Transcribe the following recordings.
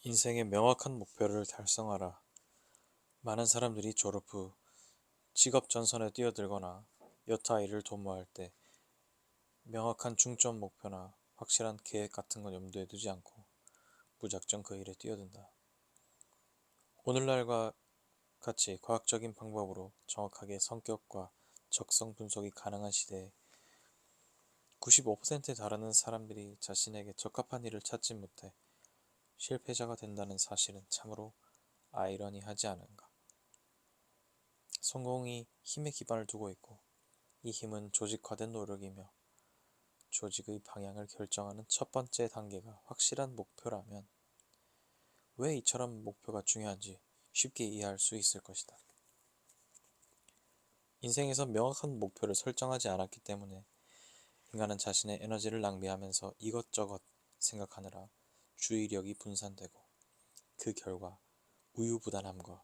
인생의 명확한 목표를 달성하라. 많은 사람들이 졸업 후 직업 전선에 뛰어들거나 여타 일을 도모할 때 명확한 중점 목표나 확실한 계획 같은 건 염두에 두지 않고 무작정 그 일에 뛰어든다. 오늘날과 같이 과학적인 방법으로 정확하게 성격과 적성 분석이 가능한 시대에 95%에 달하는 사람들이 자신에게 적합한 일을 찾지 못해 실패자가 된다는 사실은 참으로 아이러니하지 않은가. 성공이 힘에 기반을 두고 있고, 이 힘은 조직화된 노력이며 조직의 방향을 결정하는 첫 번째 단계가 확실한 목표라면 왜 이처럼 목표가 중요한지 쉽게 이해할 수 있을 것이다. 인생에서 명확한 목표를 설정하지 않았기 때문에 인간은 자신의 에너지를 낭비하면서 이것저것 생각하느라 주의력이 분산되고, 그 결과 우유부단함과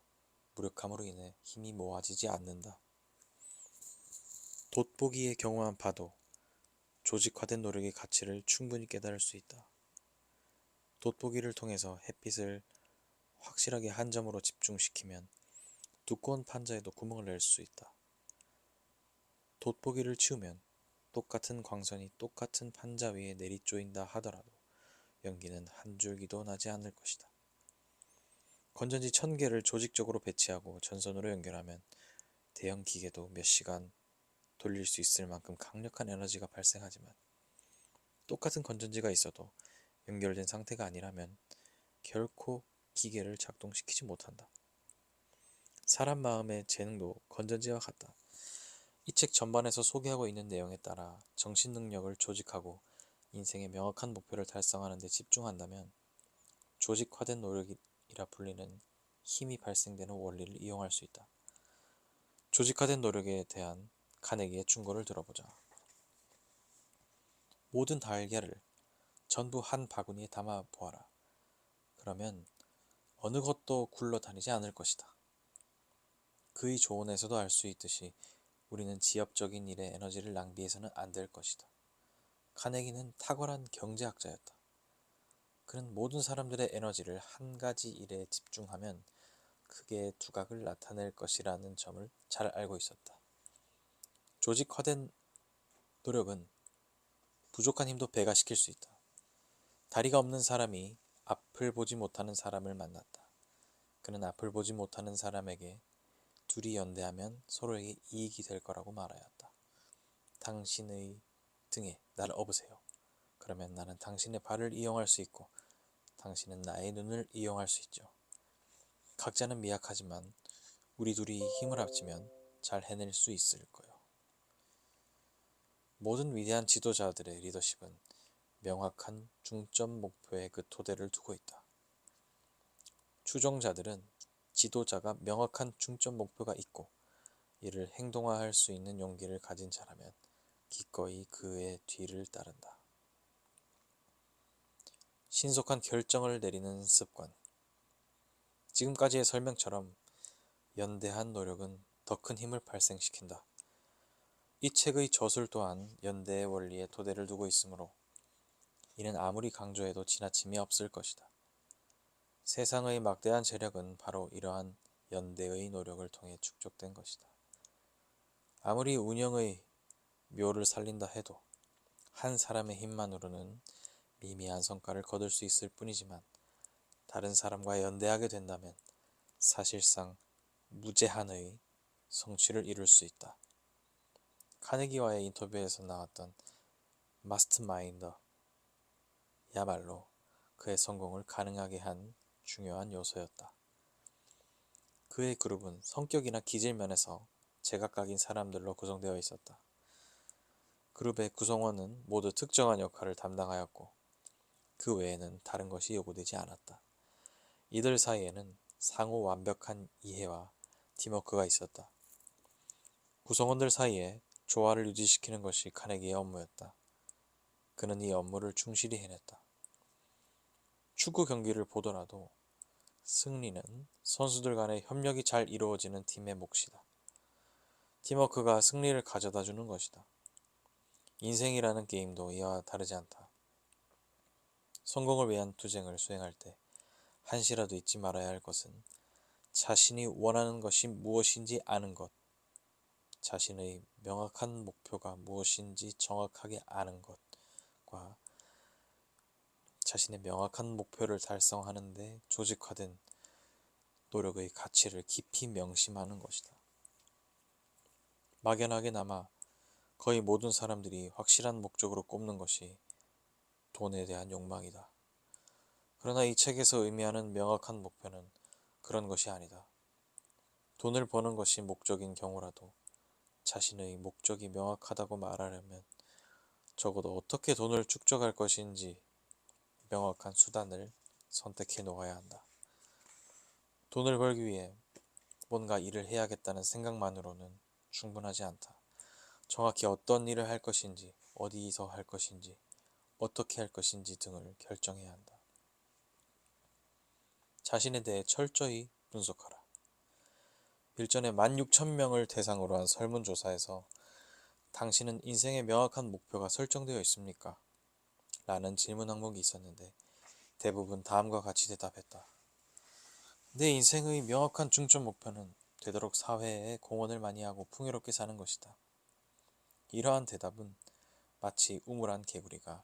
무력함으로 인해 힘이 모아지지 않는다. 돋보기의 경우만 봐도 조직화된 노력의 가치를 충분히 깨달을 수 있다. 돋보기를 통해서 햇빛을 확실하게 한 점으로 집중시키면 두꺼운 판자에도 구멍을 낼 수 있다. 돋보기를 치우면 똑같은 광선이 똑같은 판자 위에 내리쪼인다 하더라도 연기는 한 줄기도 나지 않을 것이다. 건전지 1000개를 조직적으로 배치하고 전선으로 연결하면 대형 기계도 몇 시간 돌릴 수 있을 만큼 강력한 에너지가 발생하지만, 똑같은 건전지가 있어도 연결된 상태가 아니라면 결코 기계를 작동시키지 못한다. 사람 마음의 재능도 건전지와 같다. 이 책 전반에서 소개하고 있는 내용에 따라 정신 능력을 조직하고 인생의 명확한 목표를 달성하는 데 집중한다면 조직화된 노력이라 불리는 힘이 발생되는 원리를 이용할 수 있다. 조직화된 노력에 대한 카네기의 충고를 들어보자. 모든 달걀을 전부 한 바구니에 담아 보아라. 그러면 어느 것도 굴러다니지 않을 것이다. 그의 조언에서도 알 수 있듯이 우리는 지엽적인 일에 에너지를 낭비해서는 안 될 것이다. 카네기는 탁월한 경제학자였다. 그는 모든 사람들의 에너지를 한 가지 일에 집중하면 크게 두각을 나타낼 것이라는 점을 잘 알고 있었다. 조직화된 노력은 부족한 힘도 배가시킬 수 있다. 다리가 없는 사람이 앞을 보지 못하는 사람을 만났다. 그는 앞을 보지 못하는 사람에게 둘이 연대하면 서로에게 이익이 될 거라고 말하였다. 당신의 등에 나를 업으세요. 그러면 나는 당신의 발을 이용할 수 있고 당신은 나의 눈을 이용할 수 있죠. 각자는 미약하지만 우리 둘이 힘을 합치면 잘 해낼 수 있을 거요. 모든 위대한 지도자들의 리더십은 명확한 중점 목표에 그 토대를 두고 있다. 추종자들은 지도자가 명확한 중점 목표가 있고 이를 행동화할 수 있는 용기를 가진 자라면 기꺼이 그의 뒤를 따른다. 신속한 결정을 내리는 습관. 지금까지의 설명처럼 연대한 노력은 더 큰 힘을 발생시킨다. 이 책의 저술 또한 연대의 원리에 토대를 두고 있으므로 이는 아무리 강조해도 지나침이 없을 것이다. 세상의 막대한 재력은 바로 이러한 연대의 노력을 통해 축적된 것이다. 아무리 운영의 묘를 살린다 해도 한 사람의 힘만으로는 미미한 성과를 거둘 수 있을 뿐이지만, 다른 사람과 연대하게 된다면 사실상 무제한의 성취를 이룰 수 있다. 카네기와의 인터뷰에서 나왔던 마스터마인더야말로 그의 성공을 가능하게 한 중요한 요소였다. 그의 그룹은 성격이나 기질 면에서 제각각인 사람들로 구성되어 있었다. 그룹의 구성원은 모두 특정한 역할을 담당하였고 그 외에는 다른 것이 요구되지 않았다. 이들 사이에는 상호 완벽한 이해와 팀워크가 있었다. 구성원들 사이에 조화를 유지시키는 것이 카네기의 업무였다. 그는 이 업무를 충실히 해냈다. 축구 경기를 보더라도 승리는 선수들 간의 협력이 잘 이루어지는 팀의 몫이다. 팀워크가 승리를 가져다 주는 것이다. 인생이라는 게임도 이와 다르지 않다. 성공을 위한 투쟁을 수행할 때 한시라도 잊지 말아야 할 것은 자신이 원하는 것이 무엇인지 아는 것, 자신의 명확한 목표가 무엇인지 정확하게 아는 것과 자신의 명확한 목표를 달성하는데 조직화된 노력의 가치를 깊이 명심하는 것이다. 막연하게나마 거의 모든 사람들이 확실한 목적으로 꼽는 것이 돈에 대한 욕망이다. 그러나 이 책에서 의미하는 명확한 목표는 그런 것이 아니다. 돈을 버는 것이 목적인 경우라도 자신의 목적이 명확하다고 말하려면 적어도 어떻게 돈을 축적할 것인지 명확한 수단을 선택해 놓아야 한다. 돈을 벌기 위해 뭔가 일을 해야겠다는 생각만으로는 충분하지 않다. 정확히 어떤 일을 할 것인지, 어디서 할 것인지, 어떻게 할 것인지 등을 결정해야 한다. 자신에 대해 철저히 분석하라. 일전에 16,000명을 대상으로 한 설문조사에서 당신은 인생의 명확한 목표가 설정되어 있습니까? 라는 질문 항목이 있었는데 대부분 다음과 같이 대답했다. 내 인생의 명확한 중점 목표는 되도록 사회에 공헌을 많이 하고 풍요롭게 사는 것이다. 이러한 대답은 마치 우물한 개구리가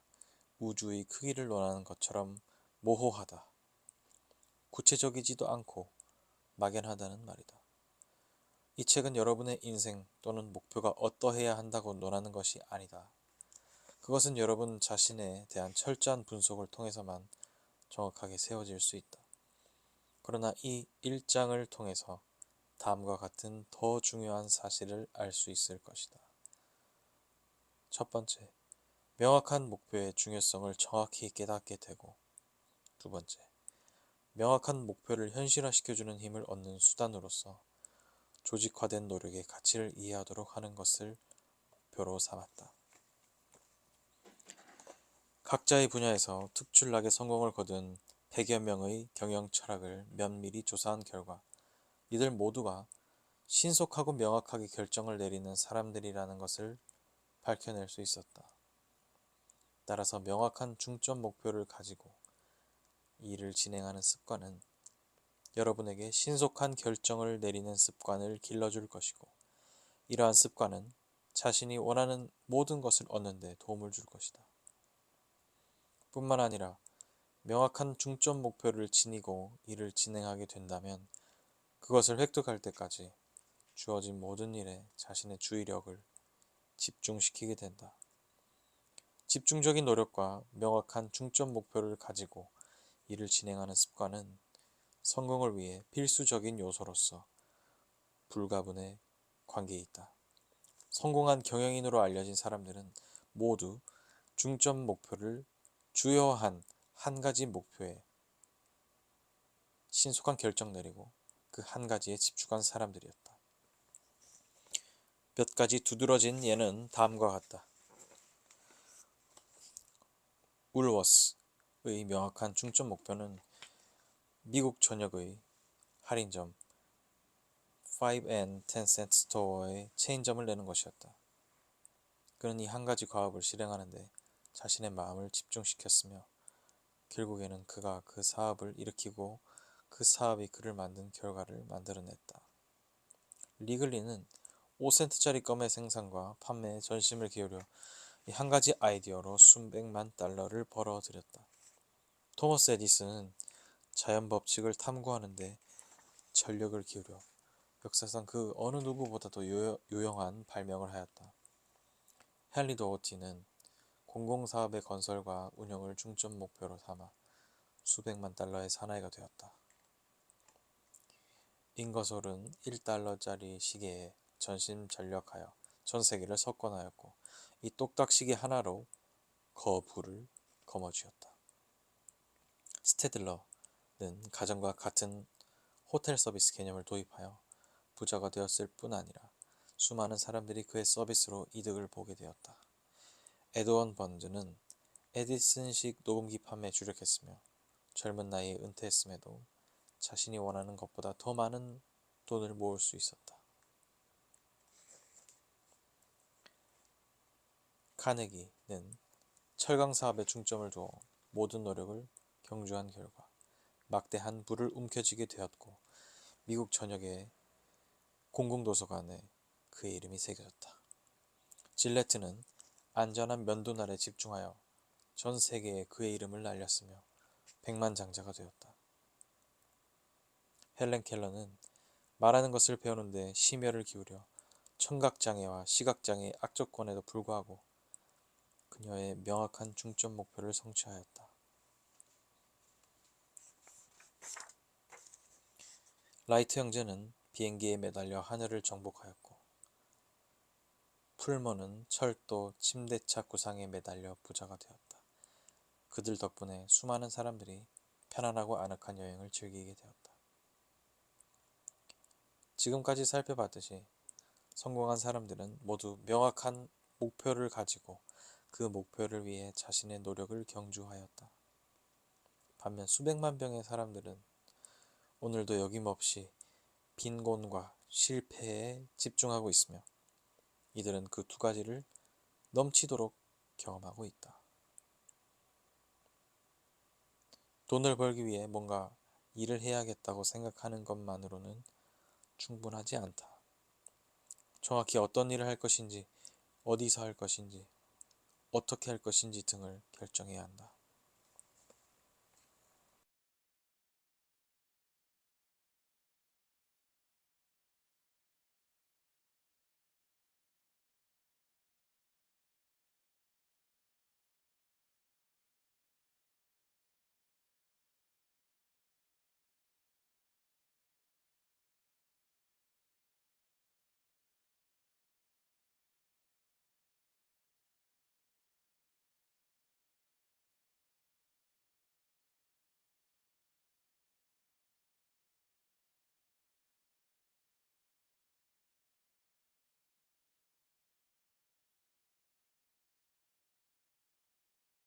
우주의 크기를 논하는 것처럼 모호하다. 구체적이지도 않고 막연하다는 말이다. 이 책은 여러분의 인생 또는 목표가 어떠해야 한다고 논하는 것이 아니다. 그것은 여러분 자신에 대한 철저한 분석을 통해서만 정확하게 세워질 수 있다. 그러나 이 1장을 통해서 다음과 같은 더 중요한 사실을 알 수 있을 것이다. 첫 번째, 명확한 목표의 중요성을 정확히 깨닫게 되고, 두 번째, 명확한 목표를 현실화시켜주는 힘을 얻는 수단으로서 조직화된 노력의 가치를 이해하도록 하는 것을 목표로 삼았다. 각자의 분야에서 특출나게 성공을 거둔 100여 명의 경영 철학을 면밀히 조사한 결과 이들 모두가 신속하고 명확하게 결정을 내리는 사람들이라는 것을 밝혀낼 수 있었다. 따라서 명확한 중점 목표를 가지고 일을 진행하는 습관은 여러분에게 신속한 결정을 내리는 습관을 길러줄 것이고 이러한 습관은 자신이 원하는 모든 것을 얻는 데 도움을 줄 것이다. 뿐만 아니라 명확한 중점 목표를 지니고 일을 진행하게 된다면 그것을 획득할 때까지 주어진 모든 일에 자신의 주의력을 집중시키게 된다. 집중적인 노력과 명확한 중점 목표를 가지고 일을 진행하는 습관은 성공을 위해 필수적인 요소로서 불가분의 관계에 있다. 성공한 경영인으로 알려진 사람들은 모두 중점 목표를 주요한 한 가지 목표에 신속한 결정 내리고 그 한 가지에 집중한 사람들이었다. 몇 가지 두드러진 예는 다음과 같다. 울워스의 명확한 중점 목표는 미국 전역의 할인점 5 and 10cent 스토어에 체인점을 내는 것이었다. 그는 이 한 가지 과업을 실행하는데 자신의 마음을 집중시켰으며 결국에는 그가 그 사업을 일으키고 그 사업이 그를 만든 결과를 만들어냈다. 리글리는 5센트짜리 껌의 생산과 판매에 전심을 기울여 이 한 가지 아이디어로 수백만 달러를 벌어들였다. 토머스 에디슨은 자연 법칙을 탐구하는데 전력을 기울여 역사상 그 어느 누구보다도 유용한 발명을 하였다. 헨리 도어티는 공공사업의 건설과 운영을 중점 목표로 삼아 수백만 달러의 사나이가 되었다. 잉거솔은 1달러짜리 시계에 전심전력하여 전 세계를 석권하였고 이 똑딱 시계 하나로 거부를 거머쥐었다. 스테들러는 가정과 같은 호텔 서비스 개념을 도입하여 부자가 되었을 뿐 아니라 수많은 사람들이 그의 서비스로 이득을 보게 되었다. 에드원 번즈는 에디슨식 녹음기 판매에 주력했으며 젊은 나이에 은퇴했음에도 자신이 원하는 것보다 더 많은 돈을 모을 수 있었다. 카네기는 철강 사업에 중점을 두어 모든 노력을 경주한 결과 막대한 부를 움켜쥐게 되었고 미국 전역의 공공도서관에 그의 이름이 새겨졌다. 질레트는 안전한 면도날에 집중하여 전 세계에 그의 이름을 날렸으며 백만장자가 되었다. 헬렌 켈러는 말하는 것을 배우는데 심혈을 기울여 청각장애와 시각장애의 악조건에도 불구하고 그녀의 명확한 중점 목표를 성취하였다. 라이트 형제는 비행기에 매달려 하늘을 정복하였고 풀먼은 철도 침대차 구상에 매달려 부자가 되었다. 그들 덕분에 수많은 사람들이 편안하고 아늑한 여행을 즐기게 되었다. 지금까지 살펴봤듯이 성공한 사람들은 모두 명확한 목표를 가지고 그 목표를 위해 자신의 노력을 경주하였다. 반면 수백만 명의 사람들은 오늘도 여김없이 빈곤과 실패에 집중하고 있으며 이들은 그 두 가지를 넘치도록 경험하고 있다. 돈을 벌기 위해 뭔가 일을 해야겠다고 생각하는 것만으로는 충분하지 않다. 정확히 어떤 일을 할 것인지, 어디서 할 것인지, 어떻게 할 것인지 등을 결정해야 한다.